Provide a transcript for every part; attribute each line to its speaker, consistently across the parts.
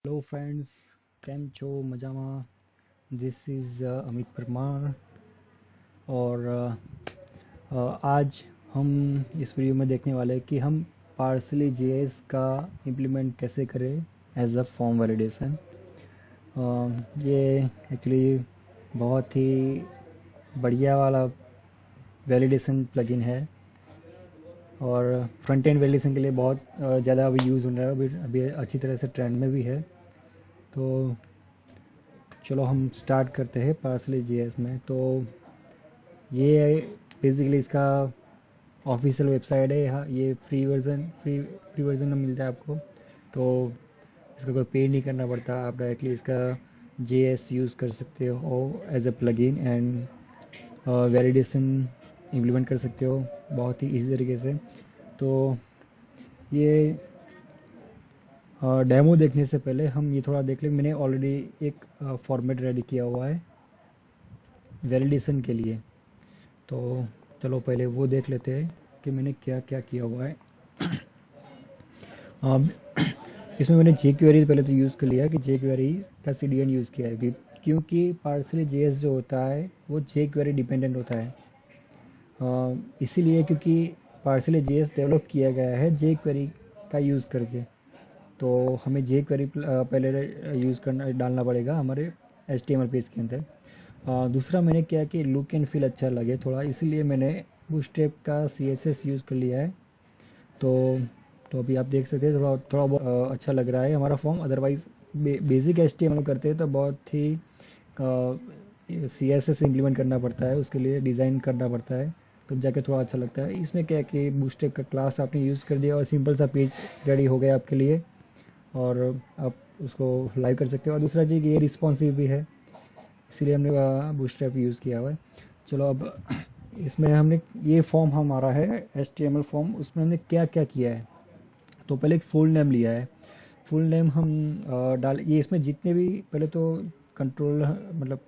Speaker 1: Hello friends, કેમ છો મજામાં? दिस इज़ अमित परमार और आज हम इस वीडियो में देखने वाले हैं कि हम पार्सली जेएस का इम्प्लीमेंट कैसे करें एज अ फॉर्म वैलिडेशन। ये एक्चुअली बहुत ही बढ़िया वाला वैलिडेशन प्लगइन है और फ्रंट एंड वैलिडेशन के लिए बहुत ज़्यादा अभी यूज़ हो रहा है, अभी अच्छी तरह से ट्रेंड में भी है। तो चलो हम स्टार्ट करते हैं पार्सली जीएस में। तो ये बेसिकली इसका ऑफिशियल वेबसाइट है। यहाँ ये फ्री वर्जन में मिलता है आपको। तो इसका कोई पे नहीं करना पड़ता, आप डायरेक्टली इसका जेएस यूज़ कर सकते हो as a plugin and validation implement कर सकते हो बहुत ही इजी तरीके से। तो ये डेमो देखने से पहले हम ये थोड़ा देख लें। मैंने ऑलरेडी एक फॉर्मेट रेडी किया हुआ है वैलिडेशन के लिए। तो चलो पहले वो देख लेते हैं कि मैंने क्या क्या किया हुआ है। अब इसमें मैंने जे क्वेरी पहले तो यूज़ कर लिया कि जे क्वेरी का सीडीएन यूज़ किया है क्योंकि पार्सली जेएस जो होता है वो जे क्वेरी डिपेंडेंट होता है। इसीलिए क्योंकि पार्सली जेएस डेवलप किया गया है जे क्वेरी का यूज़ करके। तो हमें जे क्वेरी पहले यूज़ करना डालना पड़ेगा हमारे एचटीएमएल पेज के अंदर। दूसरा मैंने क्या कि लुक एंड फील अच्छा लगे थोड़ा, इसलिए मैंने बूटस्ट्रैप का सीएसएस यूज़ कर लिया है। तो अभी आप देख सकते हैं थोड़ा थोड़ा बहुत अच्छा लग रहा है हमारा फॉर्म। अदरवाइज़ बेसिक एचटीएमएल करते हैं तो बहुत ही सीएसएस इम्प्लीमेंट करना पड़ता है, उसके लिए डिज़ाइन करना पड़ता है, तब जाके थोड़ा अच्छा लगता है। इसमें क्या है कि बूटस्ट्रैप का क्लास आपने यूज़ कर दिया और सिंपल सा पेज रेडी हो गया आपके लिए और आप उसको लाइव कर सकते हो। और दूसरा चीज़ ये रिस्पॉन्सिव भी है, इसीलिए हमने बूटस्ट्रैप यूज़ किया हुआ है। चलो अब इसमें हमने ये फॉर्म हमारा है HTML फॉर्म, उसमें हमने क्या क्या किया है। तो पहले एक फुल नेम लिया है। फुल नेम हम डाल ये इसमें जितने भी पहले तो कंट्रोल मतलब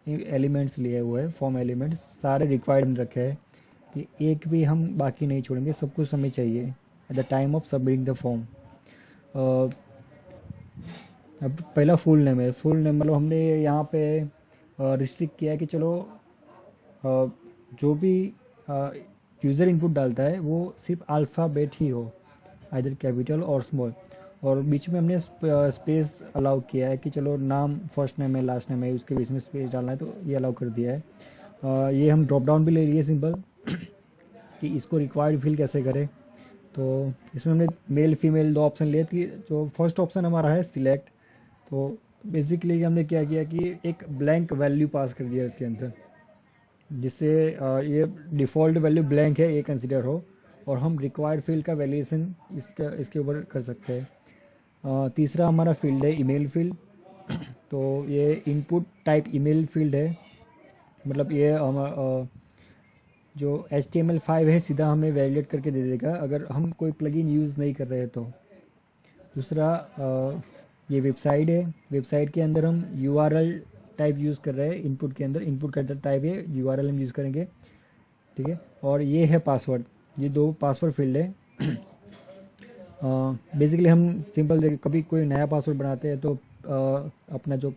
Speaker 1: एलिमेंट्स लिए हुए हैं, फॉर्म एलिमेंट्स सारे रिक्वायर्ड रखे हैं कि एक भी हम बाकी नहीं छोड़ेंगे, सब कुछ हमें चाहिए at the time of submitting the form. अब पहला फुल नेम है। फुल नेम मतलब हमने यहाँ पे रिस्ट्रिक्ट किया है कि चलो अ, जो भी यूज़र इनपुट डालता है वो सिर्फ अल्फ़ाबेट ही हो, आइदर कैपिटल और स्मॉल। और बीच में हमने स्पेस अलाउ किया है कि चलो नाम फर्स्ट नेम है लास्ट नेम है उसके बीच में स्पेस डालना है, तो ये अलाउ कर दिया है। ये हम ड्रॉप डाउन भी ले लिए सिंपल कि इसको रिक्वायर्ड फिल कैसे करें। तो इसमें हमने मेल फीमेल दो ऑप्शन लिए थे। जो फर्स्ट ऑप्शन हमारा है सिलेक्ट। तो बेसिकली हमने क्या किया कि एक ब्लैंक वैल्यू पास कर दिया इसके अंदर, जिससे ये डिफ़ॉल्ट वैल्यू ब्लैंक है ये कंसिडर हो और हम रिक्वायर्ड फील्ड का वैल्यूएशन इसके ऊपर कर सकते हैं। तीसरा हमारा फील्ड है ईमेल फील्ड। तो ये इनपुट टाइप ईमेल फील्ड है, मतलब ये हम जो HTML5 है सीधा हमें वैलिडेट करके दे देगा अगर हम कोई प्लगइन यूज़ नहीं कर रहे तो। दूसरा ये वेबसाइट है। वेबसाइट के अंदर हम URL टाइप यूज़ कर रहे हैं। इनपुट के अंदर इनपुट का टाइप है URL हम यूज़ करेंगे, ठीक है। और ये है पासवर्ड, ये दो पासवर्ड फील्ड है। बेसिकली हम सिंपल देखिए कभी कोई नया पासवर्ड बनाते हैं तो अपना जो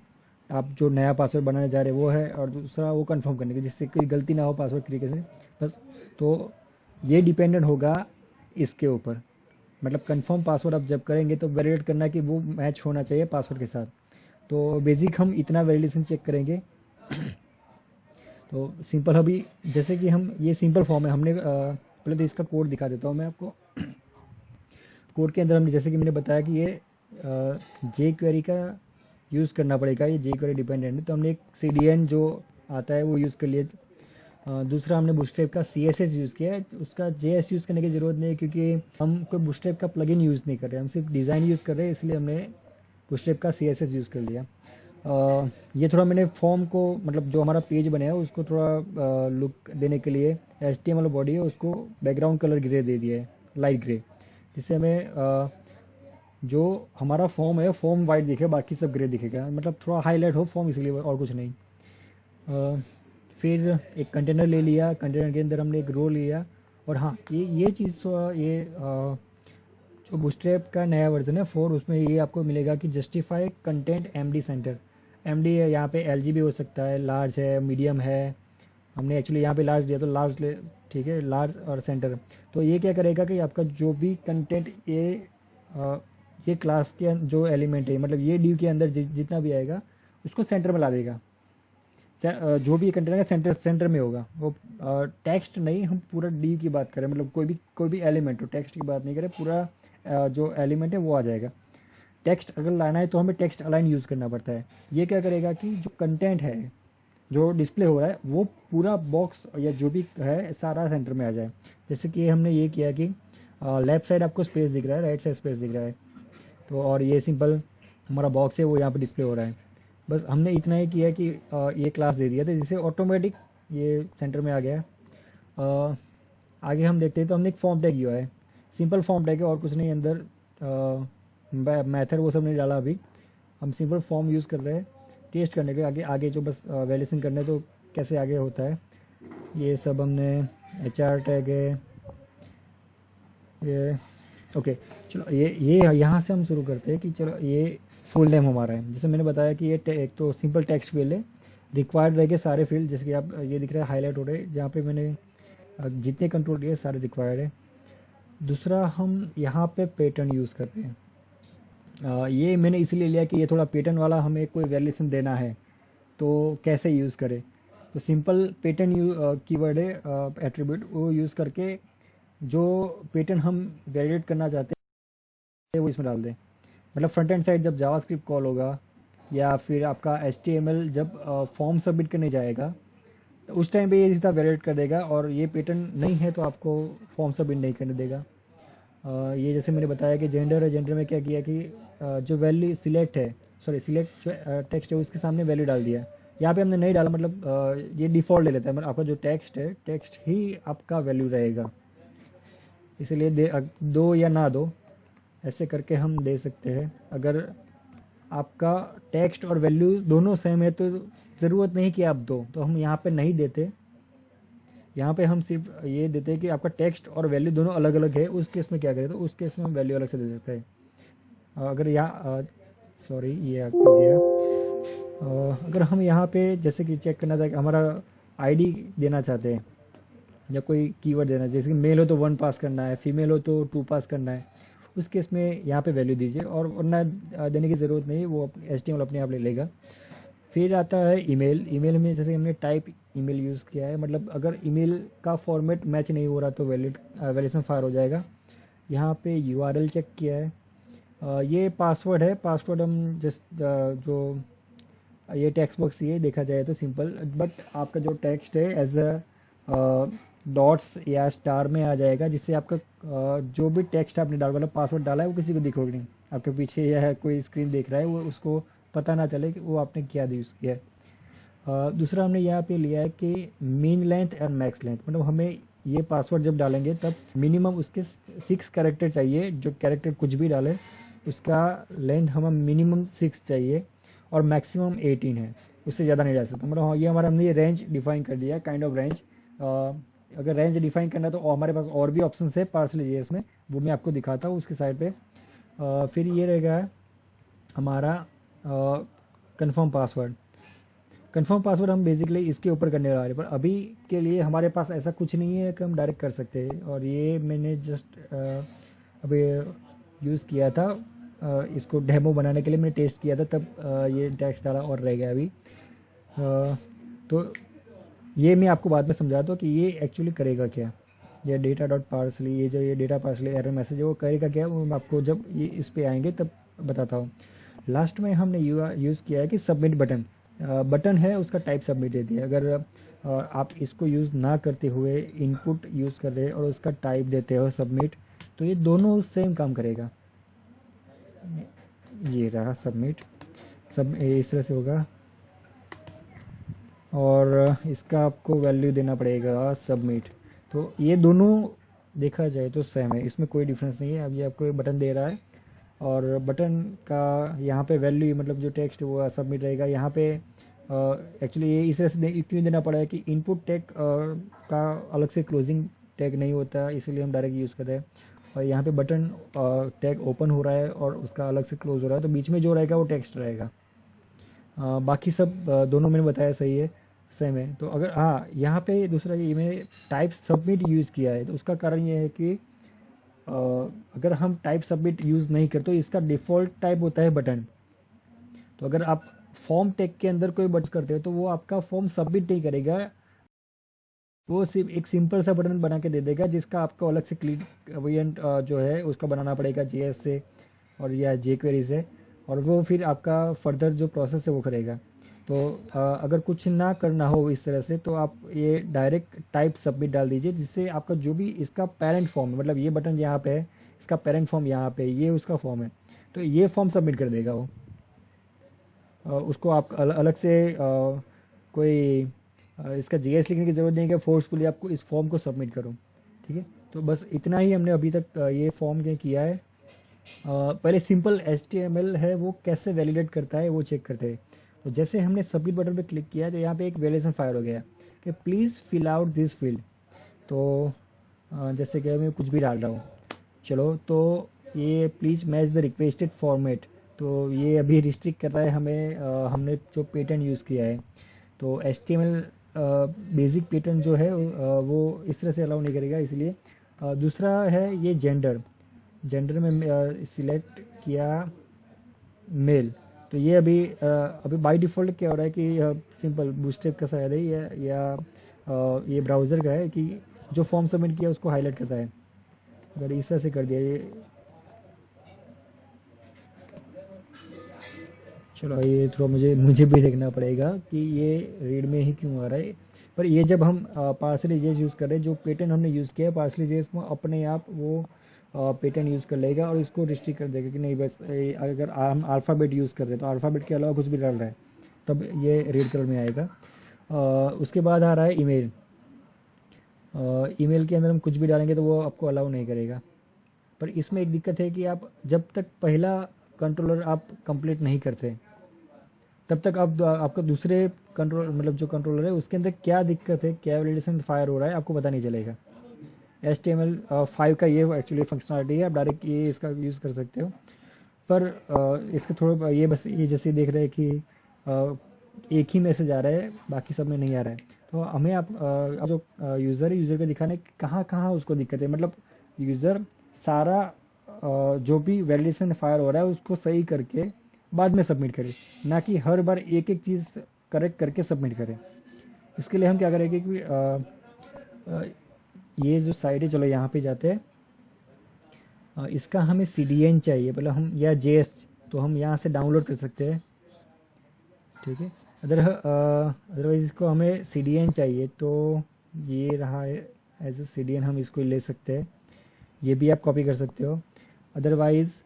Speaker 1: आप जो नया पासवर्ड बनाने जा रहे हैं वो है, और दूसरा वो कंफर्म करने के जिससे कोई गलती ना हो पासवर्ड तरीके से, बस। तो ये डिपेंडेंट होगा इसके ऊपर, मतलब कंफर्म पासवर्ड आप जब करेंगे तो वैलिडेट करना कि वो मैच होना चाहिए पासवर्ड के साथ। तो बेसिक हम इतना वैलिडेशन चेक करेंगे। तो सिंपल अभी जैसे कि हम ये सिंपल फॉर्म है हमने पहले तो इसका कोड दिखा देता हूँ मैं आपको। कोड के अंदर हमने जैसे कि मैंने बताया कि ये जे क्वेरी का यूज़ करना पड़ेगा, ये जे क्वेरी डिपेंडेंट है, तो हमने एक CDN जो आता है वो यूज़ कर लिया। दूसरा हमने बूटस्ट्रैप का CSS यूज़ किया है। उसका JS यूज़ करने की ज़रूरत नहीं है क्योंकि हम कोई बूटस्ट्रैप का प्लगइन यूज़ नहीं कर रहे हैं, हम सिर्फ डिज़ाइन यूज़ कर रहे हैं, इसलिए हमने बूटस्ट्रैप का CSS यूज़ कर लिया। ये थोड़ा मैंने फॉर्म को मतलब जो हमारा पेज बना है उसको थोड़ा लुक देने के लिए HTML बॉडी है उसको बैकग्राउंड कलर ग्रे दे दिया है, लाइट ग्रे, जिससे हमें जो हमारा फॉर्म है फॉर्म वाइट दिखेगा, बाकी सब ग्रे दिखेगा, मतलब थोड़ा हाईलाइट हो फॉर्म, इसलिए और कुछ नहीं। फिर एक कंटेनर ले लिया, कंटेनर के अंदर हमने एक रो लिया। और हाँ ये चीज़ ये जो बूटस्ट्रैप का नया वर्जन है 4, उसमें ये आपको मिलेगा कि justify content MD centre. MD है यहाँ पे एलजी भी हो सकता है, लार्ज है, मीडियम है। हमने एक्चुअली यहाँ पे लार्ज दिया तो लार्ज ले, ठीक है, लार्ज और सेंटर। तो ये क्या करेगा कि आपका जो भी कंटेंट ये क्लास के जो एलिमेंट है, मतलब ये ड्यू के अंदर जितना भी आएगा उसको सेंटर में ला देगा। जो भी कंटेंट है सेंटर सेंटर में होगा वो। टेक्स्ट नहीं, हम पूरा डी की बात करें, मतलब कोई भी एलिमेंट हो, टेक्स्ट की बात नहीं करें, पूरा जो एलिमेंट है वो आ जाएगा। टेक्स्ट अगर लाना है तो हमें टेक्स्ट अलाइन यूज़ करना पड़ता है। ये क्या करेगा कि जो कंटेंट है जो डिस्प्ले हो रहा है वो पूरा बॉक्स या जो भी है सारा सेंटर में आ जाए। जैसे कि हमने ये किया कि लेफ्ट साइड आपको स्पेस दिख रहा है, राइट साइड स्पेस दिख रहा है, तो और ये सिंपल हमारा बॉक्स है वो यहाँ पे डिस्प्ले हो रहा है। बस हमने इतना ही किया कि ये क्लास दे दिया था जिससे ऑटोमेटिक ये सेंटर में आ गया। आगे हम देखते हैं तो हमने एक फॉर्म टैग किया है, सिंपल फॉर्म टैग है और कुछ नहीं, अंदर मेथड वो सब नहीं डाला अभी। हम सिंपल फॉर्म यूज़ कर रहे हैं टेस्ट करने के, आगे आगे जो बस वैलिडेशन करने तो कैसे आगे होता है ये सब। हमने HR टैग है ये, ओके। चलो ये यहाँ से हम शुरू करते हैं कि चलो ये फुल नेम हमारा है। जैसे मैंने बताया कि ये एक तो सिंपल टेक्स्ट फील्ड है, रिक्वायर्ड रहेंगे सारे फील्ड, जैसे कि आप ये दिख रहा है हाईलाइट हो रहे हैं जहाँ पे मैंने जितने कंट्रोल किए सारे रिक्वायर्ड है। दूसरा हम यहाँ पे पैटर्न यूज़ करते हैं। ये मैंने इसलिए लिया कि ये थोड़ा पैटर्न वाला हमें कोई वैल्यूएशन देना है तो कैसे यूज़ करें। तो सिंपल पैटर्न कीवर्ड है एट्रीब्यूट, वो यूज़ करके जो पैटर्न हम वैलिडेट करना चाहते हैं वो इसमें डाल दें। मतलब फ्रंट एंड साइड जब जावास्क्रिप्ट कॉल होगा या फिर आपका HTML जब फॉर्म सबमिट करने जाएगा तो उस टाइम पे ये सीधा वैलिडेट कर देगा, और ये पैटर्न नहीं है तो आपको फॉर्म सबमिट नहीं करने देगा। ये जैसे मैंने बताया कि जेंडर है, जेंडर में क्या किया कि जो वैल्यू सिलेक्ट है, सॉरी सिलेक्ट जो टेक्स्ट है उसके सामने वैल्यू डाल दिया। यहाँ पे हमने नहीं डाला, मतलब ये डिफ़ॉल्ट ले लेता है, मतलब आपका जो टेक्स्ट है टेक्स्ट ही आपका वैल्यू रहेगा। इसलिए दो या ना दो ऐसे करके हम दे सकते हैं। अगर आपका टेक्स्ट और वैल्यू दोनों सेम है तो ज़रूरत नहीं कि आप दो, तो हम यहाँ पे नहीं देते। यहाँ पे हम सिर्फ ये देते हैं कि आपका टेक्स्ट और वैल्यू दोनों अलग अलग है, उस केस में क्या करें, तो उस केस में हम वैल्यू अलग से दे सकते हैं। अगर यहाँ सॉरी ये आपको दिया, अगर हम यहाँ पे जैसे कि चेक करना था कि हमारा ID देना चाहते हैं या कोई कीवर्ड देना है, जैसे कि मेल हो तो 1 पास करना है, फीमेल हो तो 2 पास करना है, उस केस में यहाँ पे वैल्यू दीजिए, और वरना देने की ज़रूरत नहीं, वो HTML अपने आप ले लेगा। फिर आता है ईमेल। ईमेल में जैसे हमने टाइप ईमेल यूज़ किया है, मतलब अगर ईमेल का फॉर्मेट मैच नहीं हो रहा तो वैलिडेशन फायर हो जाएगा। यहाँ पे URL चेक किया है। ये पासवर्ड है, पासवर्ड हम जस्ट जो ये टेक्स्ट बॉक्स ये देखा जाए तो सिंपल, बट आपका जो टेक्स्ट है एज अ डॉट्स या स्टार में आ जाएगा, जिससे आपका जो भी टेक्स्ट आपने डाला मतलब पासवर्ड डाला है वो किसी को दिखोगे नहीं। आपके पीछे या कोई स्क्रीन देख रहा है वो उसको पता ना चले कि वो आपने क्या यूज़ किया है। दूसरा हमने यहाँ पे लिया है कि mean length and max length, मतलब हमें ये पासवर्ड जब डालेंगे तब मिनिमम उसके 6 कैरेक्टर चाहिए, जो कैरेक्टर कुछ भी डाले उसका लेंथ हमें मिनिमम 6 चाहिए और मैक्सिमम 18 है, उससे ज़्यादा नहीं डाल सकता। मतलब हाँ, ये हमारा हमने ये रेंज डिफाइन कर दिया, काइंड ऑफ रेंज। अगर रेंज डिफाइन करना है तो हमारे पास और भी ऑप्शन है पार्सल JS में, वो मैं आपको दिखाता हूँ उसके साइड पे। फिर ये रहेगा हमारा कंफर्म पासवर्ड। कंफर्म पासवर्ड हम बेसिकली इसके ऊपर करने वाले, पर अभी के लिए हमारे पास ऐसा कुछ नहीं है कि हम डायरेक्ट कर सकते हैं, और ये मैंने जस्ट अभी यूज़ किया था, इसको डेमो बनाने के लिए मैंने टेस्ट किया था, तब ये टेक्स्ट डाला और रह गया अभी। तो ये मैं आपको बाद में समझाता हूँ कि ये एक्चुअली करेगा क्या। ये डेटा डॉट पार्सली, ये जो ये डेटा पार्सली एरर मैसेज है वो करेगा क्या, वो मैं आपको जब ये इस पे आएंगे तब बताता हूँ। लास्ट में हमने यूज़ किया है कि सबमिट बटन। बटन है उसका टाइप सबमिट दे दिया। अगर आप इसको यूज़ ना करते हुए इनपुट यूज़ कर रहे हैं और उसका टाइप देते हो सबमिट, तो ये दोनों सेम काम करेगा। ये रहा सबमिट, सब इस तरह से होगा, और इसका आपको वैल्यू देना पड़ेगा सबमिट। तो ये दोनों देखा जाए तो सेम है, इसमें कोई डिफरेंस नहीं है। अब ये आपको बटन दे रहा है और बटन का यहाँ पे वैल्यू मतलब जो टेक्स्ट है वो सबमिट रहेगा। यहाँ पे एक्चुअली ये इस तरह से क्यों देना पड़ा है कि इनपुट टैग का अलग से क्लोजिंग टैग नहीं होता, इसलिए हम डायरेक्ट यूज़ कर रहे हैं। और यहाँ पे बटन टैग ओपन हो रहा है और उसका अलग से क्लोज हो रहा है, तो बीच में जो रहेगा वो टेक्स्ट रहेगा। बाकी सब दोनों मैंने बताया सही है, सेम है। तो अगर हाँ, यहाँ पे दूसरा ये मैंने टाइप सबमिट यूज़ किया है, तो उसका कारण ये है कि अ, अगर हम टाइप सबमिट यूज़ नहीं करते तो इसका डिफ़ॉल्ट टाइप होता है बटन। तो अगर आप फॉर्म टैग के अंदर कोई बटन करते हो तो वो आपका फॉर्म सबमिट नहीं करेगा, वो सिर्फ एक सिंपल सा बटन बना के दे देगा जिसका आपको अलग से क्लिक वेरिएंट जो है उसका बनाना पड़ेगा जेएस से और या जे क्वेरी से, और वो फिर आपका फर्दर जो प्रोसेस है वो करेगा। तो अगर कुछ ना करना हो इस तरह से तो आप ये डायरेक्ट टाइप सबमिट डाल दीजिए, जिससे आपका जो भी इसका पेरेंट फॉर्म है, मतलब ये बटन यहाँ पे है, इसका पेरेंट फॉर्म यहाँ पे ये उसका फॉर्म है, तो ये फॉर्म सबमिट कर देगा वो। उसको आप अलग से कोई इसका जीएस लिखने की ज़रूरत नहीं है कि फोर्सफुली आपको इस फॉर्म को सबमिट करो। ठीक है, तो बस इतना ही हमने अभी तक ये फॉर्म क्या किया है। पहले सिंपल HTML है वो कैसे वैलिडेट करता है वो चेक करते हैं। तो जैसे हमने सबमिट बटन पे क्लिक किया तो यहाँ पे एक वैलिडेशन फायर हो गया कि please fill out this field. तो जैसे कि मैं कुछ भी डाल रहा हूँ, चलो तो ये please match the requested format, तो ये अभी रिस्ट्रिक्ट कर रहा है हमें, हमने जो पैटर्न यूज़ किया है। तो HTML बेसिक पैटर्न जो है वो इस तरह से अलाउ नहीं करेगा, इसलिए दूसरा है ये जेंडर। जेंडर में सिलेक्ट किया मेल, तो ये अभी बाय डिफ़ॉल्ट क्या हो रहा है कि सिंपल बूटस्ट्रैप का शायद है ये ब्राउज़र का है कि जो फॉर्म सबमिट किया उसको हाईलाइट करता है। अगर इस तरह से कर दिया ये, चलो ये थोड़ा मुझे मुझे भी देखना पड़ेगा कि ये रीड में ही क्यों आ रहा है। पर ये जब हम पार्सली जेस यूज़ कर रहे हैं, जो पैटर्न हमने यूज़ किया है पार्सली जेस में अपने आप वो पैटर्न यूज़ कर लेगा और इसको रिस्ट्रिक्ट कर देगा कि नहीं बस अगर हम अल्फ़ाबेट यूज़ कर रहे हैं तो अल्फ़ाबेट के अलावा कुछ भी डाल रहा है तब ये रेड कलर में आएगा। उसके बाद आ रहा है ईमेल। ईमेल के अंदर हम कुछ भी डालेंगे तो वो आपको अलाउ नहीं करेगा। पर इसमें एक दिक्कत है कि आप जब तक पहला कंट्रोलर आप कंप्लीट नहीं करते तब तक आप आपका दूसरे कंट्रोल मतलब जो कंट्रोलर है उसके अंदर क्या दिक्कत है, क्या वैलिडेशन फायर हो रहा है आपको पता नहीं चलेगा। HTML5 का ये एक्चुअली फंक्शनलिटी है, आप डायरेक्ट ये इसका यूज़ कर सकते हो। पर इसके थोड़ा ये बस ये जैसे देख रहे हैं कि एक ही मैसेज आ रहा है बाकी सब में नहीं आ रहा है। तो हमें आप जो यूज़र है यूज़र को दिखाना है कि कहाँ कहाँ उसको दिक्कत है, मतलब यूज़र सारा जो भी वैलिडेशन फायर हो रहा है उसको सही करके बाद में सबमिट करे, ना कि हर बार एक एक चीज़ करेक्ट करके सबमिट करें। इसके लिए हम क्या करेंगे कि अ, ये जो साइड है, चलो यहाँ पे जाते हैं। इसका हमें CDN चाहिए, मतलब हम या JS, तो हम यहाँ से डाउनलोड कर सकते हैं। ठीक है, अदरवाइज़ इसको हमें CDN चाहिए, तो ये रहा है एज ए CDN, हम इसको ले सकते हैं। ये भी आप कॉपी कर सकते हो। अदरवाइज़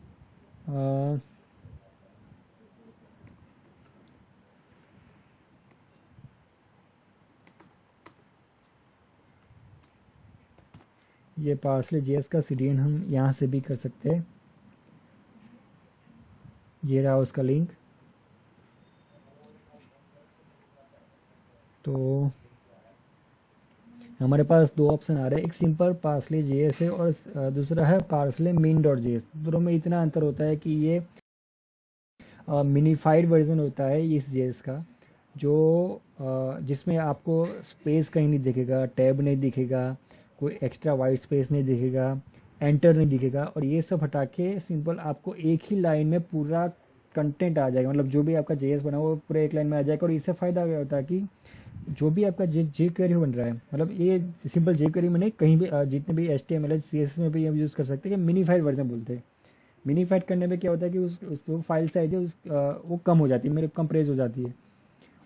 Speaker 1: ये पार्सले JS का CDN हम यहाँ से भी कर सकते हैं। ये रहा उसका लिंक। तो हमारे पास दो ऑप्शन आ रहे हैं, एक सिंपल पार्सले JS है और दूसरा है पार्सले min.js। दोनों में इतना अंतर होता है कि ये मिनीफाइड वर्जन होता है इस जेएस का, जो जिसमें आपको स्पेस कहीं नहीं दिखेगा, टैब नहीं दिखेगा, कोई एक्स्ट्रा वाइट स्पेस नहीं दिखेगा, एंटर नहीं दिखेगा, और ये सब हटा के सिंपल आपको एक ही लाइन में पूरा कंटेंट आ जाएगा, मतलब जो भी आपका जेएस बना वो पूरे एक लाइन में आ जाएगा। और इससे फ़ायदा क्या होता है कि जो भी आपका जे क्वेरी बन रहा है, मतलब ये सिंपल जे क्वेरी में नहीं, कहीं भी जितने भी HTML CSS में भी हम यूज़ कर सकते हैं कि मिनीफाइड वर्जन बोलते हैं। मिनीफाइड करने में क्या होता है कि उस वो फाइल साइज है वो कम हो जाती है, मेरे कम प्रेस हो जाती है।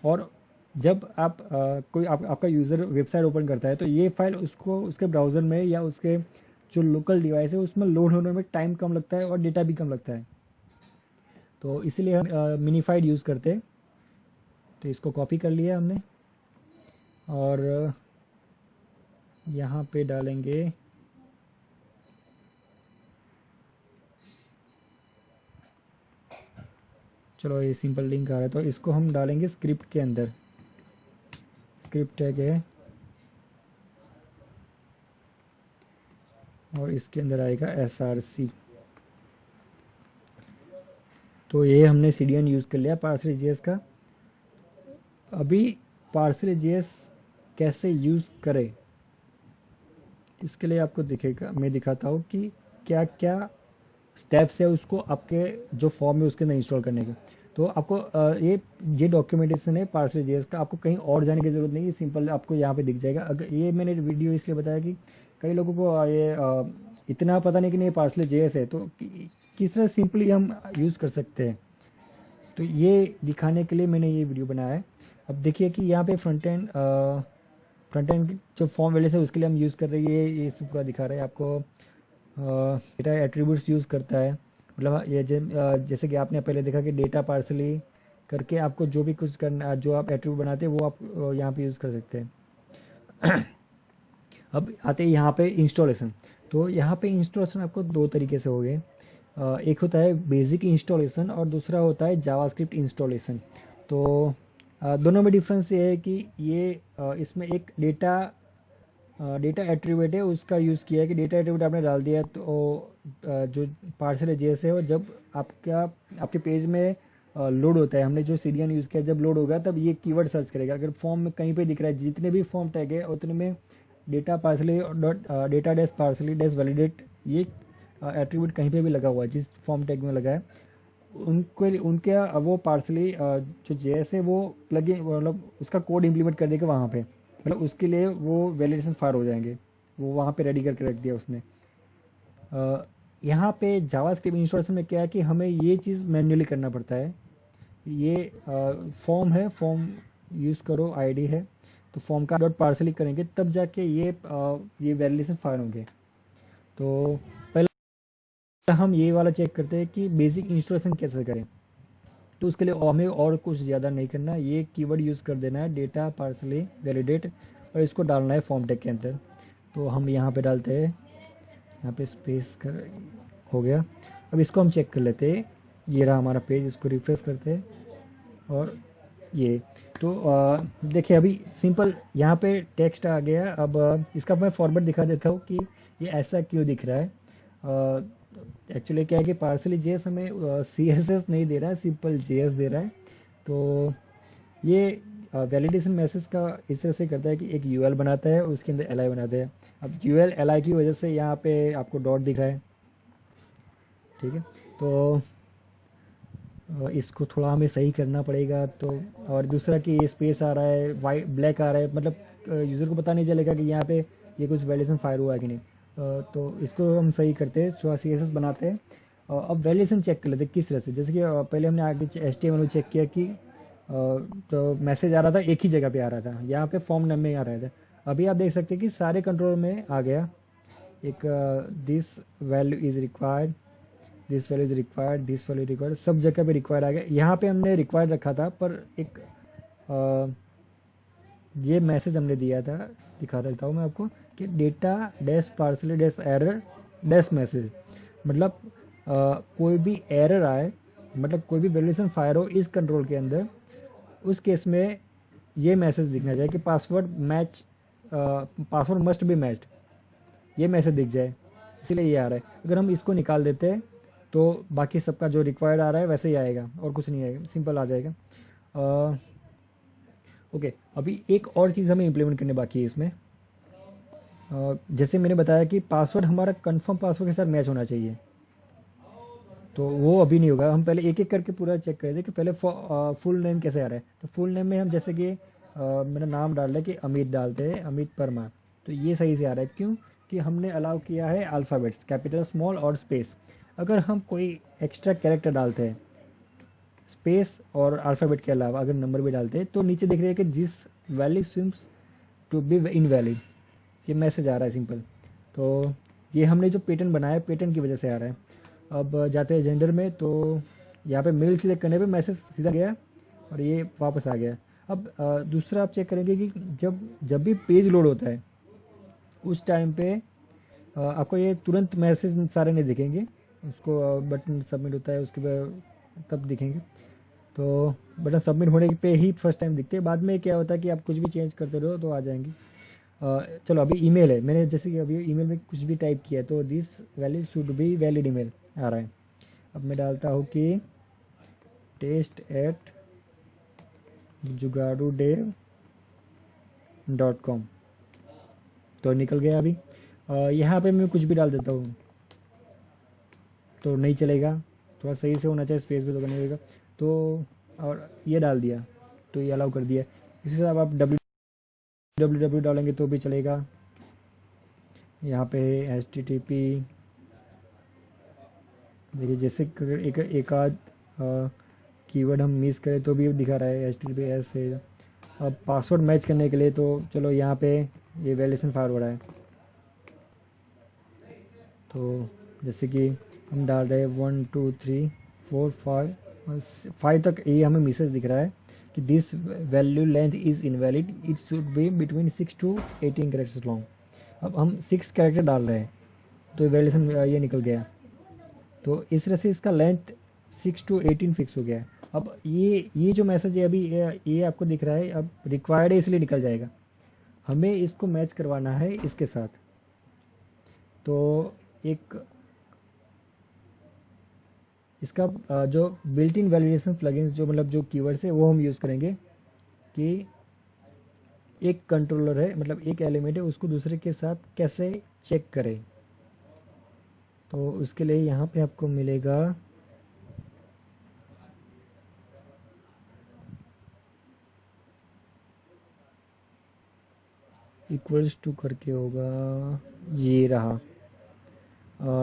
Speaker 1: और जब आप आपका यूज़र वेबसाइट ओपन करता है तो ये फाइल उसको उसके ब्राउज़र में या उसके जो लोकल डिवाइस है उसमें लोड होने में टाइम कम लगता है और डेटा भी कम लगता है। तो इसीलिए हम मिनीफाइड यूज़ करते हैं। तो इसको कॉपी कर लिया हमने और यहाँ पे डालेंगे चलो ये सिंपल लिंक आ रहा है, तो इसको हम डालेंगे स्क्रिप्ट के अंदर। स्क्रिप्ट टैग है और इसके अंदर आएगा src। तो ये हमने CDN यूज़ कर लिया पार्सली जेएस का। अभी पार्सली जेएस कैसे यूज़ करें इसके लिए आपको दिखेगा, मैं दिखाता हूँ कि क्या क्या स्टेप्स है उसको आपके जो फॉर्म है उसके अंदर इंस्टॉल करने के। तो आपको ये डॉक्यूमेंटेशन है पार्सली जेएस का, आपको कहीं और जाने की ज़रूरत नहीं है, सिंपल आपको यहाँ पे दिख जाएगा। अगर ये मैंने वीडियो इसलिए बताया कि कई लोगों को इतना पता नहीं कि नहीं पार्सली जेएस है, तो किस तरह सिंपली हम यूज़ कर सकते हैं, तो ये दिखाने के लिए मैंने ये वीडियो बनाया है। अब देखिए कि यहाँ पे फ्रंट एंड जो फॉर्म वैल्यूज है उसके लिए हम यूज़ कर रहे हैं, ये पूरा दिखा रहा है आपको। डेटा एट्रीब्यूट्स यूज़ करता है, मतलब ये जैसे कि आपने पहले देखा कि डेटा पार्सली करके आपको जो भी कुछ करना, जो आप एट्रीब्यूट बनाते हैं वो आप यहाँ पे यूज़ कर सकते हैं। अब आते हैं यहाँ पे इंस्टॉलेशन। तो यहाँ पे इंस्टॉलेशन आपको दो तरीके से हो गए, एक होता है बेसिक इंस्टॉलेशन और दूसरा होता है जावास्क्रिप्ट इंस्टॉलेशन। तो दोनों में डिफरेंस ये है कि ये इसमें एक डेटा एट्रीब्यूट है उसका यूज़ किया है कि डेटा एट्रीब्यूट आपने डाल दिया तो जो पार्सल जैसे हो जब आपके पेज में लोड होता है, हमने जो CDN यूज़ किया जब लोड होगा तब ये कीवर्ड सर्च करेगा। अगर फॉर्म में कहीं पे दिख रहा है, जितने भी फॉर्म टैग है उतने में data parsley dot data dash parsley dash validate ये एट्रीब्यूट कहीं पे भी लगा हुआ है, जिस फॉर्म टैग में लगा है उनके वो पार्सली जो जेएस है वो प्लगइन मतलब उसका कोड इम्प्लीमेंट कर देगा वहाँ पे, मतलब उसके लिए वो वैलिडेशन फायर हो जाएंगे, वो वहाँ पे रेडी करके रख दिया उसने। यहाँ पे जावास्क्रिप्ट इंस्टॉलेशन में क्या है कि हमें ये चीज़ मैन्युअली करना पड़ता है। ये फॉर्म है, फॉर्म यूज़ करो, आईडी है, तो फॉर्म का डॉट पार्सली करेंगे तब जाके ये वैलिडेशन फायर होंगे। तो पहले हम ये वाला चेक करते हैं कि बेसिक इंस्टॉलेशन कैसे करें। तो उसके लिए हमें और कुछ ज़्यादा नहीं करना, ये कीवर्ड यूज़ कर देना है डेटा पार्सली वैलिडेट और इसको डालना है फॉर्म टैग के अंदर। तो हम यहाँ पे डालते हैं, यहाँ पे स्पेस कर हो गया। अब इसको हम चेक कर लेते हैं, ये रहा हमारा पेज, इसको रिफ्रेश करते हैं और ये तो देखिए अभी सिंपल यहाँ पे टेक्स्ट आ गया। अब इसका मैं फॉर्मेट दिखा देता हूँ कि ये ऐसा क्यों दिख रहा है। एक्चुअली क्या है कि पार्सली जेएस हमें CSS नहीं दे रहा है, सिंपल जेएस दे रहा है। तो ये वैलिडेशन मैसेज का इस तरह से करता है कि एक यूएल बनाता है उसके अंदर li बनाता है। अब यूएल li की वजह से यहाँ पे आपको डॉट दिख रहा है, ठीक है। तो इसको थोड़ा हमें सही करना पड़ेगा। तो और दूसरा कि ये स्पेस आ रहा है, वाइट ब्लैक आ रहा है, मतलब यूज़र को पता नहीं चलेगा कि यहाँ पे ये कुछ वैलिडेशन फायर हुआ है कि नहीं। तो इसको हम सही करते हैं, थोड़ा CSS बनाते हैं। अब वैलिडेशन चेक कर लेते हैं किस तरह से, जैसे कि पहले हमने आगे HTML में चेक किया कि तो मैसेज आ रहा था एक ही जगह पे आ रहा था, यहाँ पे फॉर्म नेम में आ रहा था। अभी आप देख सकते हैं कि सारे कंट्रोल में आ गया एक this value is required, this value is required, this value required, सब जगह पे रिक्वायर्ड आ गया। यहाँ पे हमने रिक्वायर्ड रखा था पर एक ये मैसेज हमने दिया था, दिखा देता हूँ मैं आपको कि data dash parsley dash error dash message, मतलब कोई भी एरर आए, मतलब कोई भी वैल्यूएशन फायर हो इस कंट्रोल के अंदर, उस केस में ये मैसेज दिखना चाहिए कि password match, password must be matched, ये मैसेज दिख जाए, इसीलिए ये आ रहा है। अगर हम इसको निकाल देते हैं तो बाकी सबका जो रिक्वायर्ड आ रहा है वैसे ही आएगा और कुछ नहीं आएगा, सिंपल आ जाएगा। ओके, अभी एक और चीज़ हमें इम्प्लीमेंट करने बाकी है इसमें। जैसे मैंने बताया कि पासवर्ड हमारा कंफर्म पासवर्ड के साथ मैच होना चाहिए, तो वो अभी नहीं होगा। हम पहले एक एक करके पूरा चेक कर दें कि पहले फुल नेम कैसे आ रहा है। तो फुल नेम में हम जैसे कि मेरा नाम डाल रहा है कि अमित डालते हैं, अमित परमार, तो ये सही से आ रहा है। क्यों कि हमने अलाउ किया है अल्फ़ाबेट्स, कैपिटल स्मॉल और स्पेस। अगर हम कोई एक्स्ट्रा कैरेक्टर डालते हैं स्पेस और अल्फ़ाबेट के अलावा अगर नंबर भी डालते हैं तो नीचे दिख रही है कि this value seems to be invalid, ये मैसेज आ रहा है सिंपल। तो ये हमने जो पैटर्न बनाया है पैटर्न की वजह से आ रहा है। अब जाते हैं जेंडर में, तो यहाँ पे मेल सिलेक्ट करने पे मैसेज सीधा गया और ये वापस आ गया। अब दूसरा आप चेक करेंगे कि जब भी पेज लोड होता है उस टाइम पे आपको ये तुरंत मैसेज सारे नहीं दिखेंगे, उसको बटन सबमिट होता है उसके बाद तब दिखेंगे। तो बटन सबमिट होने पे ही फर्स्ट टाइम दिखते हैं, बाद में क्या होता है कि आप कुछ भी चेंज करते रहो तो आ जाएंगे। चलो अभी ईमेल है, मैंने जैसे कि अभी ईमेल में कुछ भी टाइप किया तो this valid should be valid email आ रहा है। अब मैं डालता हूँ कि test@jugadudev.com, तो निकल गया अभी। यहाँ पे मैं कुछ भी डाल देता हूँ तो नहीं चलेगा, थोड़ा सही से होना चाहिए, स्पेस भी तो करना पड़ेगा। तो और ये डाल दिया तो ये अलाउ कर दिया। इसी से अब आप www डालेंगे तो भी चलेगा। यहाँ पे HTTP, देखिए जैसे एक आध कीवर्ड हम मिस करें तो भी दिखा रहा है HTTPS है। अब पासवर्ड मैच करने के लिए तो चलो यहाँ पे ये वैलिडेशन फायर हो रहा है, तो जैसे कि हम डाल रहे हैं 1 2 3 4 5 तक, ये हमें मैसेज दिख रहा है कि this value length is invalid, it should be between 6 to 18 characters long. अब हम 6 कैरेक्टर डाल रहे हैं तो वैल्यूशन ये निकल गया, तो इस तरह से इसका लेंथ 6 to 18 फिक्स हो गया है। अब ये जो मैसेज है अभी ये आपको दिख रहा है, अब रिक्वायर्ड है इसलिए निकल जाएगा। हमें इसको मैच करवाना है इसके साथ, तो एक इसका जो बिल्ट इन वैलिडेशन प्लगइन्स जो मतलब जो कीवर्ड्स है वो हम यूज़ करेंगे कि एक कंट्रोलर है मतलब एक एलिमेंट है उसको दूसरे के साथ कैसे चेक करें। तो उसके लिए यहाँ पे आपको मिलेगा इक्वल्स टू करके होगा, ये रहा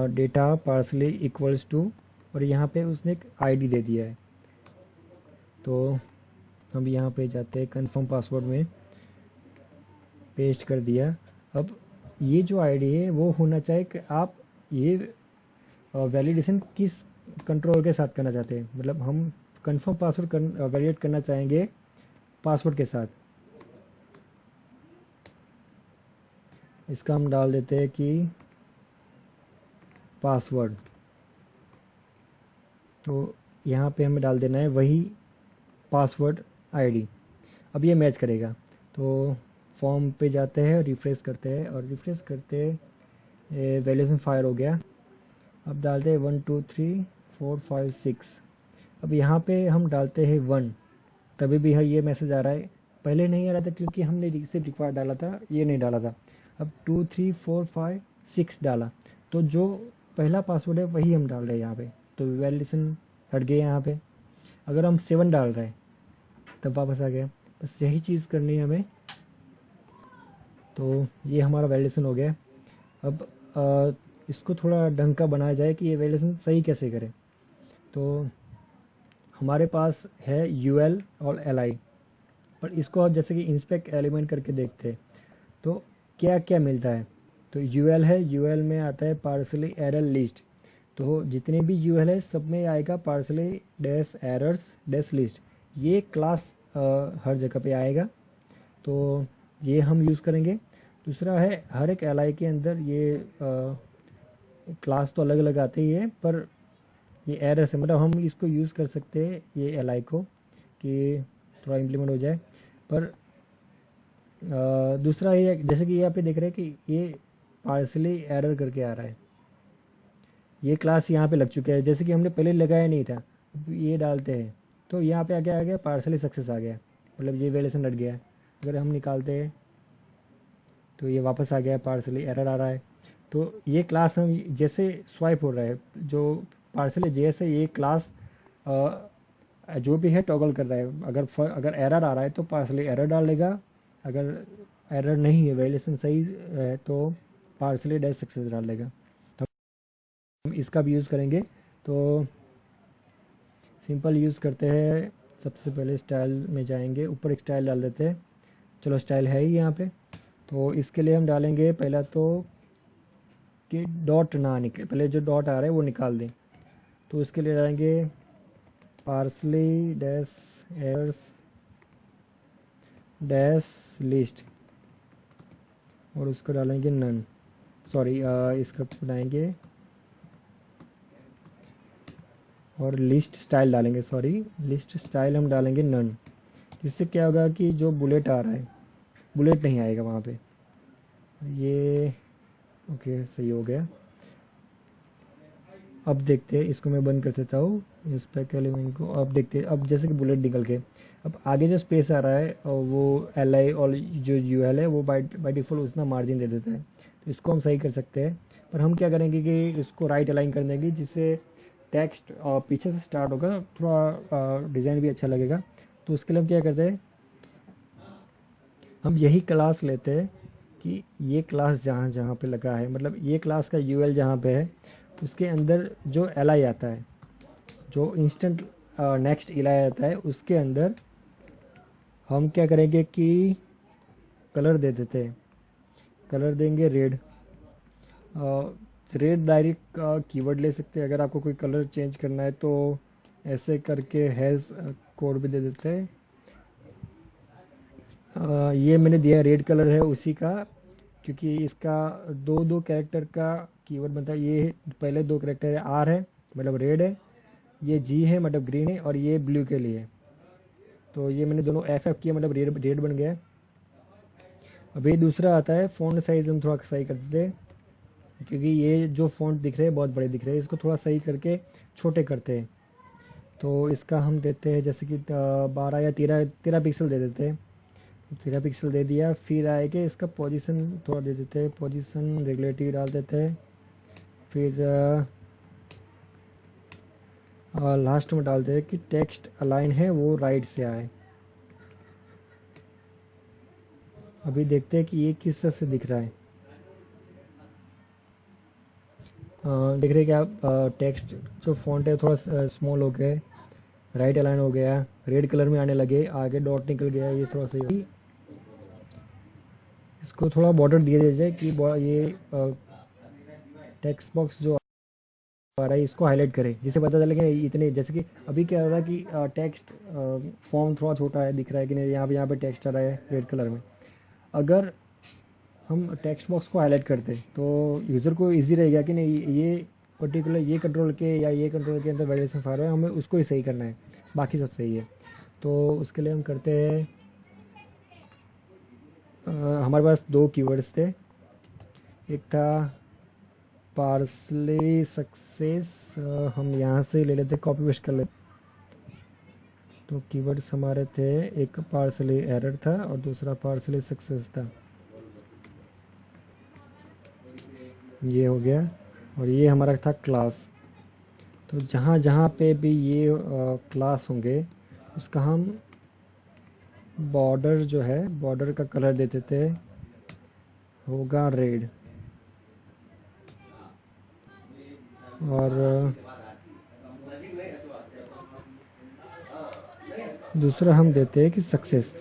Speaker 1: डेटा पार्सली इक्वल्स टू, और यहाँ पे उसने एक आईडी दे दिया है। तो हम यहाँ पे जाते हैं कंफर्म पासवर्ड में, पेस्ट कर दिया। अब ये जो आईडी है वो होना चाहिए कि आप ये वैलिडेशन किस कंट्रोल के साथ करना चाहते हैं, मतलब हम कंफर्म पासवर्ड वैलिडेट करना चाहेंगे पासवर्ड के साथ। इसका हम डाल देते हैं कि पासवर्ड, तो यहाँ पे हमें डाल देना है वही पासवर्ड आईडी। अब ये मैच करेगा, तो फॉर्म पे जाते हैं, रिफ्रेश करते हैं और रिफ्रेश करते वैल्यूशन फायर हो गया। अब डालते हैं 1 2 3 4 5 6। अब यहाँ पे हम डालते हैं 1, तभी भी है ये मैसेज आ रहा है। पहले नहीं आ रहा था क्योंकि हमने सिर्फ रिक्वायर डाला था, ये नहीं डाला था। अब 2 3 4 5 6 डाला, तो जो पहला पासवर्ड है वही हम डाल रहे हैं यहाँ पे, तो वैलिडेशन हट गए यहाँ पे। अगर हम 7 डाल रहे हैं तब वापस आ गया, बस यही चीज़ करनी है हमें। तो ये हमारा वैलिडेशन हो गया। अब इसको थोड़ा ढंग का बनाया जाए कि ये वैलिडेशन सही कैसे करें। तो हमारे पास है UL और LI, पर इसको आप जैसे कि इंस्पेक्ट एलिमेंट करके देखते हैं तो क्या क्या मिलता है। तो UL है, UL में आता है पार्सली एरर लिस्ट, तो जितने भी UL है सब में आएगा parsley dash errors dash list, ये क्लास हर जगह पे आएगा, तो ये हम यूज़ करेंगे। दूसरा है हर एक LI के अंदर ये क्लास तो अलग अलग आते ही है, पर ये एरर से मतलब हम इसको यूज़ कर सकते हैं ये LI को कि थोड़ा इम्प्लीमेंट हो जाए। पर दूसरा ये जैसे कि यहाँ पे देख रहे हैं कि ये पार्सली एरर करके आ रहा है, ये क्लास यहाँ पे लग चुका है, जैसे कि हमने पहले लगाया नहीं था। ये डालते हैं तो यहाँ पे आ गया पार्सली सक्सेस आ गया, मतलब ये वैलिडेशन हट गया। अगर हम निकालते हैं तो ये वापस आ गया, पार्सली एरर आ रहा है। तो ये क्लास हम जैसे स्वाइप हो रहा है, जो पार्सली जैसे ये क्लास जो भी है टॉगल कर रहा है। अगर एरर आ रहा है तो पार्सली एरर डाल देगा, अगर एरर नहीं है वैलिडेशन सही है तो पार्सली डैश सक्सेस डाल देगा। तो हम इसका भी यूज़ करेंगे। तो सिंपल यूज़ करते हैं, सबसे पहले स्टाइल में जाएंगे, ऊपर एक स्टाइल डाल देते हैं। चलो स्टाइल है ही यहाँ पे, तो इसके लिए हम डालेंगे पहला तो कि डॉट ना निकले, पहले जो डॉट आ रहा है वो निकाल दें। तो इसके लिए डालेंगे parsley dash errors dash list, और उसको डालेंगे नन, सॉरी इसका बनाएंगे और लिस्ट स्टाइल डालेंगे, सॉरी लिस्ट स्टाइल हम डालेंगे नन। इससे क्या होगा कि जो बुलेट आ रहा है बुलेट नहीं आएगा वहाँ पे। ये ओके सही हो गया। अब देखते हैं, इसको मैं बंद कर देता हूँ इंस्पेक्ट एलिमेंट को। अब देखते हैं, अब जैसे कि बुलेट निकल के अब आगे जो स्पेस आ रहा है और वो एल आई और जो यू एल है वो बाई डिफॉल्ट उतना मार्जिन दे देता है, तो इसको हम सही कर सकते हैं। पर हम क्या करेंगे कि इसको राइट अलाइन कर देंगे जिससे टेक्स्ट पीछे से स्टार्ट होगा, थोड़ा डिज़ाइन भी अच्छा लगेगा। तो उसके लिए हम क्या करते हैं, हम यही क्लास लेते हैं कि ये क्लास जहाँ जहाँ पे लगा है, मतलब ये क्लास का यू एल जहाँ पे है उसके अंदर जो एल आई आता है, जो इंस्टेंट नेक्स्ट एल आई आता है, उसके अंदर हम क्या करेंगे कि कलर दे देते हैं। कलर देंगे रेड। रेड डायरेक्ट कीवर्ड ले सकते हैं, अगर आपको कोई कलर चेंज करना है तो ऐसे करके हैज़ कोड भी दे देते हैं। ये मैंने दिया रेड कलर है उसी का, क्योंकि इसका दो दो कैरेक्टर का कीवर्ड बनता है। ये पहले दो कैरेक्टर है, आर है मतलब रेड है, ये जी है मतलब ग्रीन है, और ये ब्लू के लिए। तो ये मैंने दोनों एफ एफ किया मतलब रेड रेड बन गया। अभी दूसरा आता है फ़ॉन्ट साइज, हम थोड़ा सही कर देते हैं, क्योंकि ये जो फ़ॉन्ट दिख रहे हैं बहुत बड़े दिख रहे हैं, इसको थोड़ा सही करके छोटे करते हैं। तो इसका हम देते हैं जैसे कि 12 या 13 पिक्सल दे देते हैं। 13 पिक्सल दे दिया। फिर आएगा इसका पोजीशन थोड़ा दे देते हैं, पोजीशन रेगुलेटिव डाल देते हैं। फिर लास्ट में डालते हैं कि टेक्स्ट अलाइन है वो राइट से आए। अभी देखते हैं कि ये किस तरह से दिख रहा है। देख रहे हैं कि आप टेक्स्ट जो फॉन्ट है थोड़ा स्मॉल हो गया, राइट अलाइन हो गया, रेड कलर में आने लगे, आगे डॉट निकल गया, ये थोड़ा सही। इसको थोड़ा बॉर्डर दिया जाए कि ये टेक्स्ट बॉक्स जो आ रहा है इसको हाईलाइट करें, जिससे पता चले कि इतने, जैसे कि अभी क्या हो रहा है कि टेक्स्ट फॉर्म थोड़ा छोटा है दिख रहा है कि नहीं, यहाँ पे टेक्स्ट आ रहा है रेड कलर में। अगर हम टेक्स्ट बॉक्स को हाईलाइट करते तो यूज़र को इजी रहेगा कि नहीं ये पर्टिकुलर ये कंट्रोल के या ये कंट्रोल के अंदर वेरिएशन फार है, हमें उसको ही सही करना है, बाकी सब सही है। तो उसके लिए हम करते हैं, हमारे पास दो कीवर्ड्स थे, एक था पार्सली सक्सेस, हम यहाँ से ले लेते, कॉपी पेस्ट कर लेते। तो कीवर्ड्स हमारे थे, एक पार्सली एरर था और दूसरा पार्सली सक्सेस था, ये हो गया। और ये हमारा था क्लास। तो जहाँ जहाँ पे भी ये क्लास होंगे उसका हम बॉर्डर जो है, बॉर्डर का कलर दे देते होगा रेड। और दूसरा हम देते हैं कि सक्सेस।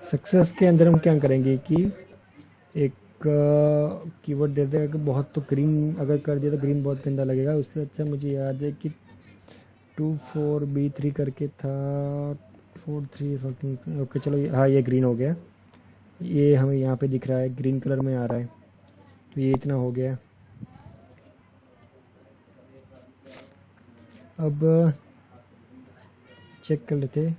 Speaker 1: सक्सेस के अंदर हम क्या करेंगे कि एक कीवर्ड देते हैं कि बहुत, तो ग्रीन अगर कर दिया तो ग्रीन बहुत गंदा लगेगा, उससे अच्छा मुझे याद है कि 24B3 करके था, 43 समथिंग। ओके चलो, हाँ ये ग्रीन हो गया, ये हमें यहाँ पे दिख रहा है ग्रीन कलर में आ रहा है, तो ये इतना हो गया। अब चेक कर लेते।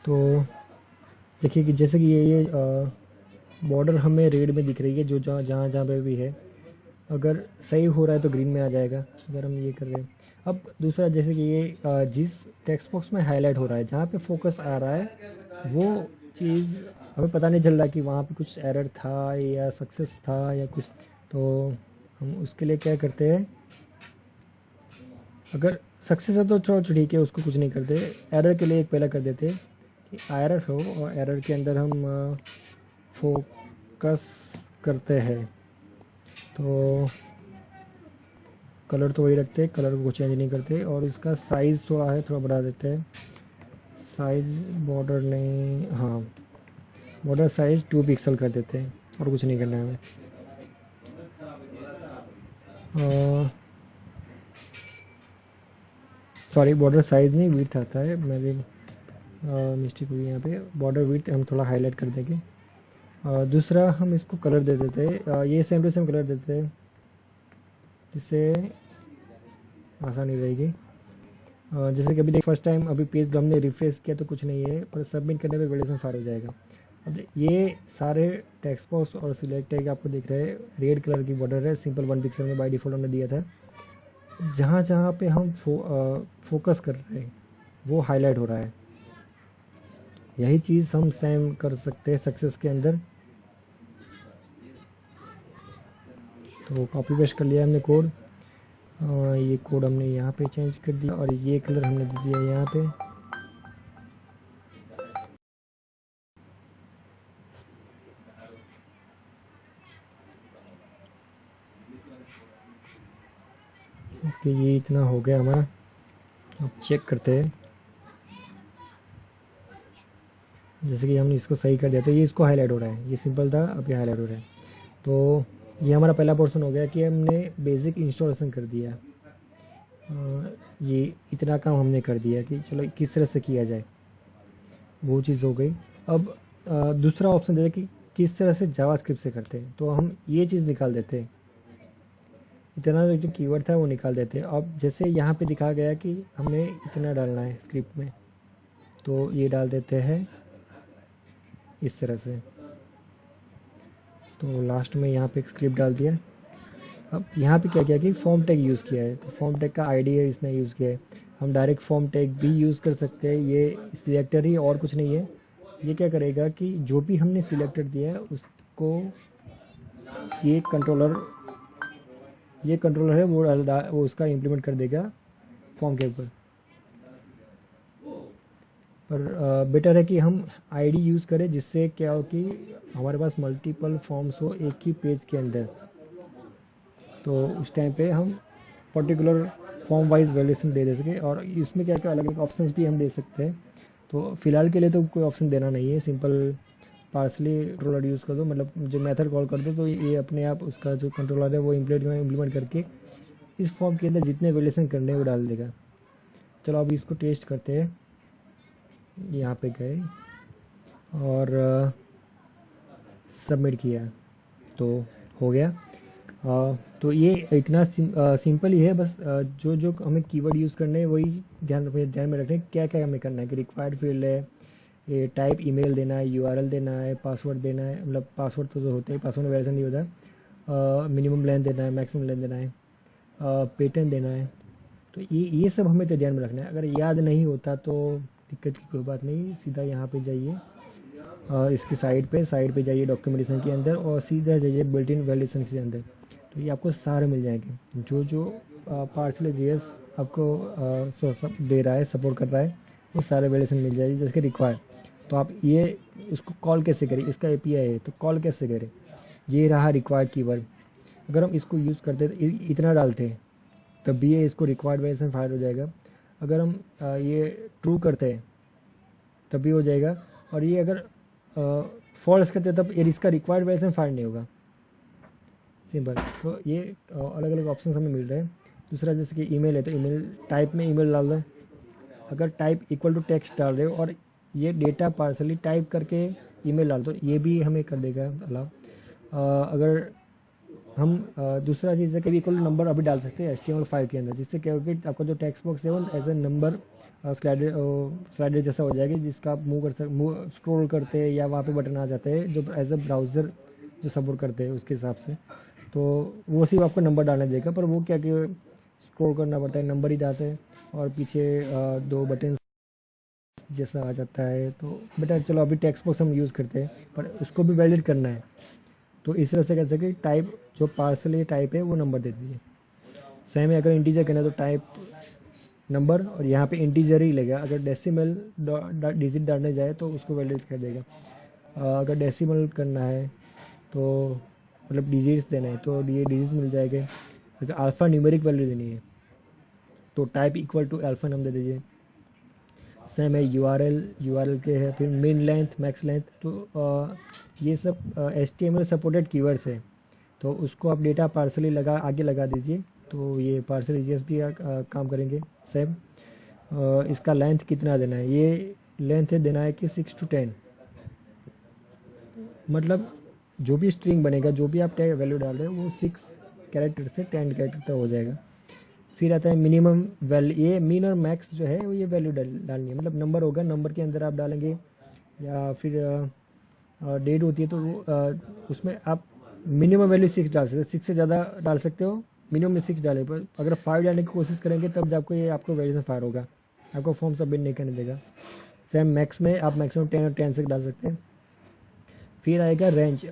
Speaker 1: तो देखिए कि जैसे कि ये बॉर्डर हमें रेड में दिख रही है, जो जहाँ जहाँ जहाँ पे भी है, अगर सही हो रहा है तो ग्रीन में आ जाएगा अगर हम ये कर रहे हैं। अब दूसरा, जैसे कि ये जिस टेक्स्ट बॉक्स में हाईलाइट हो रहा है, जहाँ पे फोकस आ रहा है वो चीज़ हमें पता नहीं चल रहा कि वहाँ पे कुछ एरर था या सक्सेस था या कुछ। तो हम उसके लिए क्या करते हैं, अगर सक्सेस है तो चलो ठीक है, उसको कुछ नहीं करते। एरर के लिए एक पहला कर देते कि एरर हो, और एरर के अंदर हम फोकस करते हैं। तो कलर तो वही रखते हैं, कलर को चेंज नहीं करते, और इसका साइज़ थोड़ा है, थोड़ा बढ़ा देते हैं साइज़। बॉर्डर नहीं, हाँ बॉर्डर साइज़ 2 पिक्सल कर देते हैं, और कुछ नहीं करना है हमें। सॉरी, बॉर्डर साइज़ नहीं, विड्थ आता है, मेरी मिस्टेक हुई यहाँ पे। बॉर्डर विड्थ हम थोड़ा हाईलाइट कर देंगे। दूसरा हम इसको कलर दे देते हैं, ये सेम टू सेम कलर देते हैं जिससे आसानी रहेगी। जैसे कि अभी देख फर्स्ट टाइम अभी पेज हमने रिफ्रेश किया तो कुछ नहीं है, पर सबमिट करने पे वैलिडेशन फायर हो जाएगा। अब ये सारे टेक्स्ट बॉक्स और सिलेक्ट टैग आपको दिख रहे हैं, रेड कलर की बॉर्डर है, सिंपल 1 पिक्सल में बाय डिफॉल्ट हमने दिया था। जहाँ जहाँ पे हम फोकस कर रहे हैं वो हाईलाइट हो रहा है। यही चीज़ हम सेम कर सकते हैं सक्सेस के अंदर। तो कॉपी पेस्ट कर लिया हमने कोड, ये कोड हमने यहाँ पे चेंज कर दिया और ये कलर हमने दे दिया यहाँ पे। ओके, ये इतना हो गया हमारा। अब चेक करते हैं, जैसे कि हमने इसको सही कर दिया तो ये इसको हाईलाइट हो रहा है, ये सिंपल था अब ये हाईलाइट हो रहा है। तो ये हमारा पहला पोर्शन हो गया कि हमने बेसिक इंस्टॉलेशन कर दिया। ये इतना काम हमने कर दिया कि चलो किस तरह से किया जाए, वो चीज़ हो गई। अब दूसरा ऑप्शन दे कि किस तरह से जावास्क्रिप्ट से करते हैं, तो हम ये चीज़ निकाल देते हैं, इतना जो कीवर्ड था वो निकाल देते हैं। अब जैसे यहाँ पे दिखा गया कि हमें इतना डालना है स्क्रिप्ट में, तो ये डाल देते हैं इस तरह से। तो लास्ट में यहाँ पे एक स्क्रिप्ट डाल दिया। अब यहाँ पे क्या किया कि फॉर्म टैग यूज़ किया है, तो फॉर्म टैग का आईडी है इसने यूज़ किया है। हम डायरेक्ट फॉर्म टैग भी यूज़ कर सकते हैं, ये सिलेक्टर ही और कुछ नहीं है। ये क्या करेगा कि जो भी हमने सिलेक्टर दिया है उसको ये कंट्रोलर है वो उसका इम्प्लीमेंट कर देगा फॉर्म के ऊपर। पर बेटर है कि हम आईडी यूज़ करें, जिससे क्या हो कि हमारे पास मल्टीपल फॉर्म्स हो एक ही पेज के अंदर। तो उस टाइम पे हम पर्टिकुलर फॉर्म वाइज वैल्यूएशन दे सके, और इसमें क्या क्या अलग अलग ऑप्शंस भी हम दे सकते हैं। तो फिलहाल के लिए तो कोई ऑप्शन देना नहीं है, सिंपल पार्सली कंट्रोलर यूज़ कर दो, मतलब जो मेथड कॉल कर दो तो ये अपने आप उसका जो कंट्रोलर है वो इम्प्लीमेंट करके इस फॉर्म के अंदर जितने वैल्यूएशन करने हैं वो डाल देगा। चलो अभी इसको टेस्ट करते हैं। यहाँ पे गए और सबमिट किया तो हो गया। तो ये इतना सिंपल ही है, बस जो जो हमें कीवर्ड यूज़ करने हैं वही ध्यान में रखना है, क्या क्या हमें करना है कि रिक्वायर्ड फील्ड है, ये टाइप ईमेल देना है, यूआरएल देना है, पासवर्ड देना है, मतलब पासवर्ड तो जो होते हैं पासवर्ड में वैसा नहीं होता, मिनिमम लेंथ देना है, मैक्सिमम लेंथ देना है, पैटर्न देना है। तो ये सब हमें तो ध्यान में रखना है। अगर याद नहीं होता तो दिक्कत की कोई बात नहीं, सीधा यहाँ पे जाइए, इसकी साइड पे जाइए डॉक्यूमेंटेशन के अंदर और सीधा जाइए बिल्ट इन वैल्यूएशन के अंदर। तो ये आपको सारे मिल जाएंगे, जो जो पार्सले जीएस आपको दे रहा है, सपोर्ट कर रहा है, वो सारे वैल्यूएशन मिल जाएगी जैसे कि रिक्वायर। तो आप ये इसको कॉल कैसे करें, इसका एपीआई है तो कॉल कैसे करें, ये रहा रिक्वायर्ड कीवर्ड। अगर हम इसको यूज़ करते तो इतना डालते हैं तब भी ये इसको रिक्वायर्ड वैल्यूएशन फायर हो जाएगा। अगर हम ये ट्रू करते हैं तब भी हो जाएगा, और ये अगर फॉल्स करते तब ये इसका रिक्वायर्ड वैल्यूएशन फायर नहीं होगा, सिंपल। तो ये अलग अलग ऑप्शन हमें मिल रहे हैं। दूसरा जैसे कि ईमेल है तो ईमेल टाइप में ईमेल डाल दो, अगर टाइप इक्वल टू टेक्स्ट डाल रहे हो और ये डेटा पार्सली टाइप करके ईमेल डाल दो, ये भी हमें कर देगा अलाउ। अगर हम दूसरा चीज़ है कि इक्वल नंबर अभी डाल सकते हैं HTML फाइल के अंदर, जिससे क्या होगा कि आपका जो टेक्स्ट बॉक्स है वो एज ए नंबर स्लाइडर जैसा हो जाएगा, जिसका आप मूव स्क्रॉल करते हैं या वहाँ पे बटन आ जाते हैं जो एज ए ब्राउज़र जो सपोर्ट करते हैं उसके हिसाब से। तो वो सिर्फ आपको नंबर डालने देगा, पर वो क्या कि स्क्रॉल करना पड़ता है, नंबर ही डालते हैं और पीछे दो बटन जैसा आ जाता है। तो बेटा चलो अभी टेक्स्ट बॉक्स हम यूज़ करते हैं, पर उसको भी वैलिड करना है। तो इस तरह से कह सकते टाइप जो पार्सल टाइप है वो नंबर दे दीजिए। सेम है, अगर इंटीजर करना है तो टाइप नंबर और यहाँ पे इंटीजर ही लेगा। अगर डेसिमल डिजिट डालने जाए तो उसको वैलिड कर देगा। अगर डेसिमल करना है तो मतलब डिजिट्स देना है तो ये डिजिट्स मिल जाएंगे। अगर अल्फ़ा न्यूमेरिक वैल्यू देनी है तो टाइप इक्वल टू अल्फ़ा नाम दे दीजिए। सेम है यूआरएल के है, फिर मिन लेंथ मैक्स लेंथ। तो ये सब HTML सपोर्टेड कीवर्ड्स है, तो उसको आप डेटा पार्सली आगे लगा दीजिए, तो ये पार्सल जीएस भी काम करेंगे। सेम इसका लेंथ कितना देना है, ये लेंथ है देना है कि 6 to 10, मतलब जो भी स्ट्रिंग बनेगा, जो भी आप टैग वैल्यू डाल रहे हो वो 6 कैरेक्टर से 10 कैरेक्टर तक हो जाएगा। फिर आता है मिनिमम वैल्यू, ये मीन और मैक्स जो है वो ये वैल्यू डालनी है, मतलब नंबर होगा, नंबर के अंदर आप डालेंगे, या फिर डेट होती है तो उसमें आप मिनिमम वैल्यू 6 डाल सकते हो, 6 से ज़्यादा डाल सकते हो, मिनिमम में 6 डाले, पर अगर 5 डालने की कोशिश करेंगे तब आपको ये आपको वैल्यूशन फायर होगा, आपको फॉर्म सबमिट नहीं करने देगा। सेम मैक्स में आप मैक्सिमम 10 और 10 से डाल सकते हैं। फिर आएगा रेंज,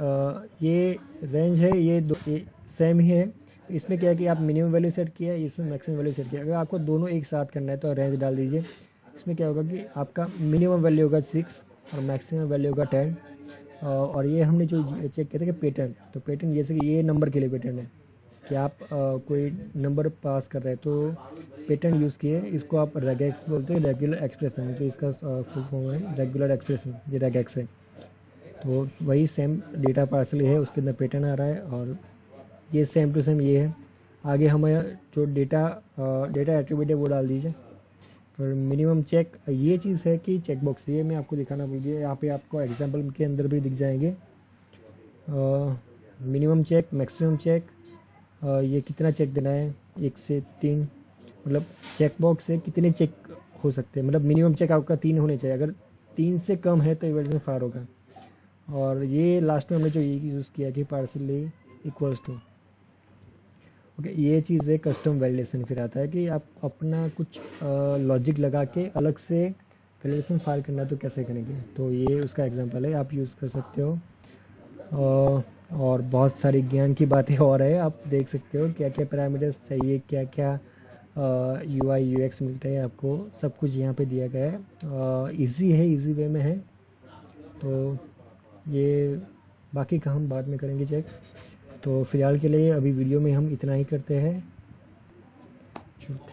Speaker 1: ये रेंज है, ये सेम ही है। इसमें क्या है कि आप मिनिमम वैल्यू सेट किया है, इसमें मैक्सिमम वैल्यू सेट किया, अगर आपको दोनों एक साथ करना है तो रेंज डाल दीजिए। इसमें क्या होगा कि आपका मिनिमम वैल्यू होगा 6 और मैक्सिमम वैल्यू होगा 10। और ये हमने जो चेक किया था कि पैटर्न, तो पैटर्न जैसे कि ये नंबर के लिए पैटर्न है कि आप कोई नंबर पास कर रहे हैं तो पैटर्न यूज़ किए, इसको आप रेगेक्स बोलते हैं, रेगुलर एक्सप्रेशन, तो इसका फुल फॉर्म है रेगुलर एक्सप्रेशन, ये रेगेक्स है। तो वही सेम डेटा पार्सल है, उसके अंदर पैटर्न आ रहा है और ये सेम टू सेम ये है। आगे हमें जो डेटा एट्रीब्यूट है वो डाल दीजिए। और मिनिमम चेक ये चीज़ है कि चेक बॉक्स, ये मैं आपको दिखाना भूल गया, यहाँ पे आपको एग्जांपल के अंदर भी दिख जाएंगे। मिनिमम चेक, मैक्सिमम चेक, ये कितना चेक देना है, 1 से 3, मतलब चेक बॉक्स से कितने चेक हो सकते हैं, मतलब मिनिमम चेक आपका 3 होने चाहिए, अगर 3 से कम है तो इवेल्यूशन फायर होगा। और ये लास्ट में हमने जो ये यूज़ किया कि पार्सली इक्वल्स टू, ओके, ये चीज़ है कस्टम वैलिडेशन। फिर आता है कि आप अपना कुछ लॉजिक लगा के अलग से वैलिडेशन फाइल करना है तो कैसे करेंगे, तो ये उसका एग्जांपल है, आप यूज़ कर सकते हो। और बहुत सारी ज्ञान की बातें और है, आप देख सकते हो क्या क्या पैरामीटर्स चाहिए, क्या क्या UI UX मिलता है आपको, सब कुछ यहाँ पे दिया गया है। इजी है, इजी वे में है। तो ये बाकी का हम बाद में करेंगे चेक। तो फिलहाल के लिए अभी वीडियो में हम इतना ही करते हैं।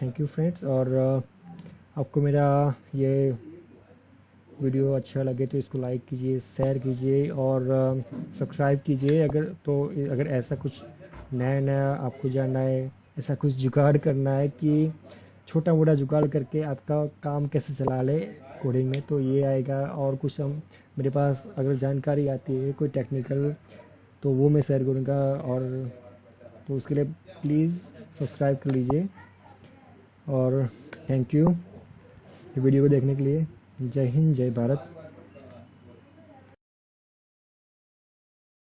Speaker 1: थैंक यू फ्रेंड्स, और आपको मेरा ये वीडियो अच्छा लगे तो इसको लाइक कीजिए, शेयर कीजिए और सब्सक्राइब कीजिए। अगर ऐसा कुछ नया नया आपको जानना है, ऐसा कुछ जुगाड़ करना है कि छोटा मोटा जुगाड़ करके आपका काम कैसे चला ले कोडिंग में, तो ये आएगा। और कुछ हम मेरे पास अगर जानकारी आती है कोई टेक्निकल, तो वो मैं शेयर करूँगा। और तो उसके लिए प्लीज़ सब्सक्राइब कर लीजिए। और थैंक यू वीडियो को देखने के लिए। जय हिंद, जय भारत।